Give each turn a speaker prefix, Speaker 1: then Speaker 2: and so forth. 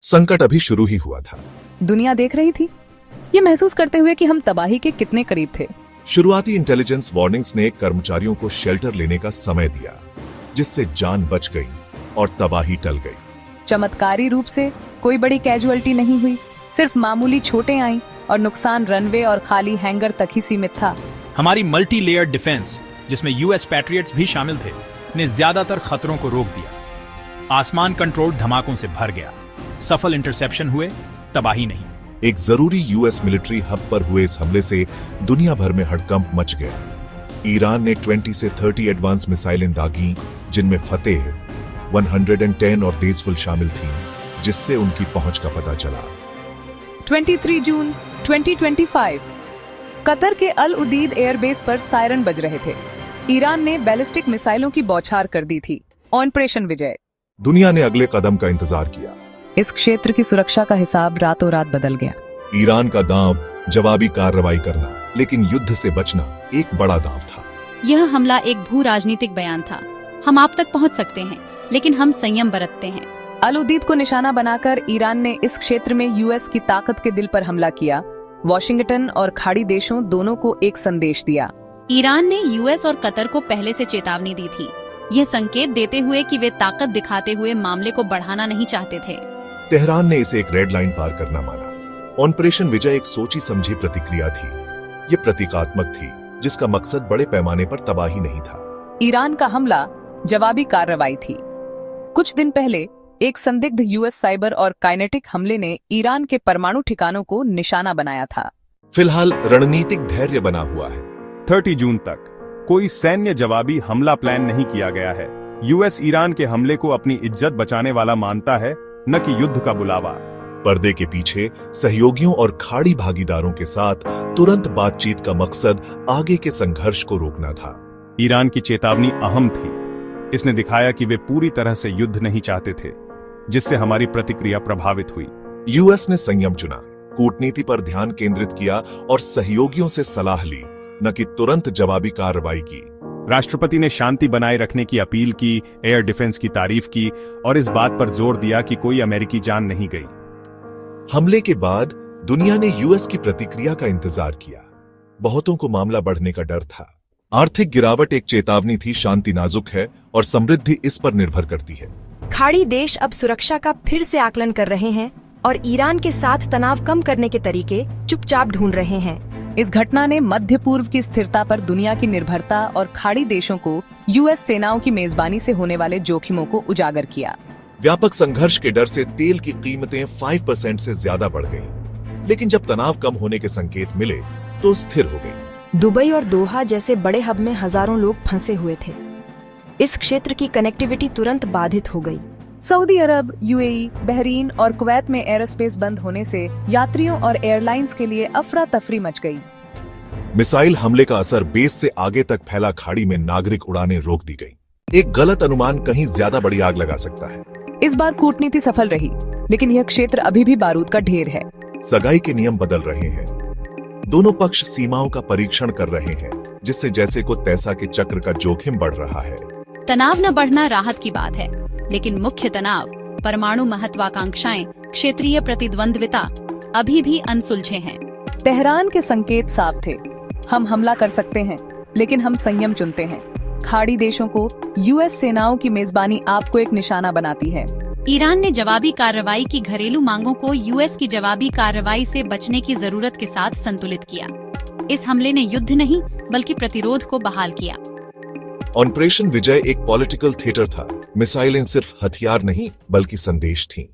Speaker 1: संकट अभी शुरू ही हुआ था।
Speaker 2: दुनिया देख रही थी, ये महसूस करते हुए कि हम तबाही के कितने करीब थे।
Speaker 1: शुरुआती इंटेलिजेंस वार्निंग्स ने कर्मचारियों को शेल्टर लेने का समय दिया, जिससे जान बच गई और तबाही टल गई।
Speaker 2: चमत्कारी रूप से कोई बड़ी कैजुअलिटी नहीं हुई, सिर्फ मामूली चोटें आईं और नुकसान रनवे और खाली हैंगर तक ही सीमित था।
Speaker 3: हमारी मल्टी लेयर्ड डिफेंस, जिसमें यूएस पैट्रियट्स भी शामिल थे, ने ज्यादातर खतरों को रोक दिया। आसमान कंट्रोल धमाकों से भर गया, सफल इंटरसेप्शन हुए, तबाही नहीं।
Speaker 1: एक जरूरी यूएस मिलिट्री हब पर हुए इस हमले से दुनिया भर में हड़कंप मच गया। ईरान ने 20 से 30 एडवांस मिसाइलें दागी, जिनमें फतेह, 110 और तेजफुल शामिल थीं, जिससे उनकी पहुंच का पता चला।
Speaker 2: 23 जून 2025 कतर के अल उदीद एयरबेस पर सायरन बज रहे थे। ईरान ने बैलिस्टिक मिसाइलों की बौछार कर दी थी। ऑपरेशन विजय।
Speaker 1: दुनिया ने अगले कदम का इंतजार किया।
Speaker 2: इस क्षेत्र की सुरक्षा का हिसाब रातों रात बदल गया।
Speaker 1: ईरान का दांव जवाबी कार्रवाई करना, लेकिन युद्ध से बचना एक बड़ा दांव था।
Speaker 4: यह हमला एक भू राजनीतिक बयान था। हम आप तक पहुंच सकते हैं, लेकिन हम संयम बरतते हैं।
Speaker 2: अल उदीद को निशाना बनाकर ईरान ने इस क्षेत्र में यूएस की ताकत के दिल पर हमला किया। वॉशिंगटन और खाड़ी देशों दोनों को एक संदेश दिया।
Speaker 4: ईरान ने यूएस और कतर को पहले से चेतावनी दी थी, यह संकेत देते हुए कि वे ताकत दिखाते हुए मामले को बढ़ाना नहीं चाहते थे।
Speaker 1: तेहरान ने इसे एक रेड लाइन पार करना माना। ऑपरेशन विजय एक सोची समझी प्रतिक्रिया थी। ये प्रतीकात्मक थी, जिसका मकसद बड़े पैमाने पर तबाही नहीं था।
Speaker 2: ईरान का हमला जवाबी कार्रवाई थी। कुछ दिन पहले एक संदिग्ध यूएस साइबर और काइनेटिक हमले ने ईरान के परमाणु ठिकानों को निशाना बनाया था।
Speaker 1: फिलहाल रणनीतिक धैर्य बना हुआ है।
Speaker 5: 30 जून तक कोई सैन्य जवाबी हमला प्लान नहीं किया गया है। यूएस ईरान के हमले को अपनी इज्जत बचाने वाला मानता है, न कि युद्ध का बुलावा।
Speaker 1: पर्दे के पीछे सहयोगियों और खाड़ी भागीदारों के साथ तुरंत बातचीत का मकसद आगे के संघर्ष को रोकना था।
Speaker 5: ईरान की चेतावनी अहम थी। इसने दिखाया कि वे पूरी तरह से युद्ध नहीं चाहते थे, जिससे हमारी प्रतिक्रिया प्रभावित हुई।
Speaker 1: यूएस ने संयम चुना, कूटनीति पर ध्यान केंद्रित किया और सहयोगियों से सलाह ली, न कि तुरंत जवाबी कार्रवाई की।
Speaker 5: राष्ट्रपति ने शांति बनाए रखने की अपील की, एयर डिफेंस की तारीफ की और इस बात पर जोर दिया कि कोई अमेरिकी जान नहीं गई।
Speaker 1: हमले के बाद दुनिया ने यूएस की प्रतिक्रिया का इंतजार किया। बहुतों को मामला बढ़ने का डर था। आर्थिक गिरावट एक चेतावनी थी, शांति नाजुक है और समृद्धि इस पर निर्भर करती है।
Speaker 6: खाड़ी देश अब सुरक्षा का फिर से आकलन कर रहे हैं और ईरान के साथ तनाव कम करने के तरीके चुपचाप ढूंढ रहे हैं।
Speaker 2: इस घटना ने मध्य पूर्व की स्थिरता पर दुनिया की निर्भरता और खाड़ी देशों को यूएस सेनाओं की मेजबानी से होने वाले जोखिमों को उजागर किया।
Speaker 1: व्यापक संघर्ष के डर से तेल की कीमतें 5% से ज्यादा बढ़ गईं, लेकिन जब तनाव कम होने के संकेत मिले तो स्थिर हो गई।
Speaker 6: दुबई और दोहा जैसे बड़े हब में हजारों लोग फंसे हुए थे। इस क्षेत्र की कनेक्टिविटी तुरंत बाधित हो गई।
Speaker 2: सऊदी अरब, यूएई, बहरीन और कुवैत में एयरोस्पेस बंद होने से यात्रियों और एयरलाइंस के लिए अफरा तफरी मच गई।
Speaker 1: मिसाइल हमले का असर बेस से आगे तक फैला। खाड़ी में नागरिक उड़ानें रोक दी गई। एक गलत अनुमान कहीं ज्यादा बड़ी आग लगा सकता है।
Speaker 2: इस बार कूटनीति सफल रही, लेकिन यह क्षेत्र अभी भी बारूद का ढेर है।
Speaker 1: सगाई के नियम बदल रहे हैं। दोनों पक्ष सीमाओं का परीक्षण कर रहे हैं, जिससे जैसे को तैसा के चक्र का जोखिम बढ़ रहा है।
Speaker 4: तनाव न बढ़ना राहत की बात है, लेकिन मुख्य तनाव, परमाणु महत्वाकांक्षाएं, क्षेत्रीय प्रतिद्वंद्विता अभी भी अनसुलझे हैं।
Speaker 2: तेहरान के संकेत साफ थे, हम हमला कर सकते हैं, लेकिन हम संयम चुनते हैं। खाड़ी देशों को यूएस सेनाओं की मेजबानी आपको एक निशाना बनाती है।
Speaker 4: ईरान ने जवाबी कार्रवाई की घरेलू मांगों को यूएस की जवाबी कार्रवाई से बचने की जरूरत के साथ संतुलित किया। इस हमले ने युद्ध नहीं, बल्कि प्रतिरोध को बहाल किया।
Speaker 1: ऑपरेशन विजय एक पॉलिटिकल थिएटर था। मिसाइलें सिर्फ हथियार नहीं, बल्कि संदेश थीं।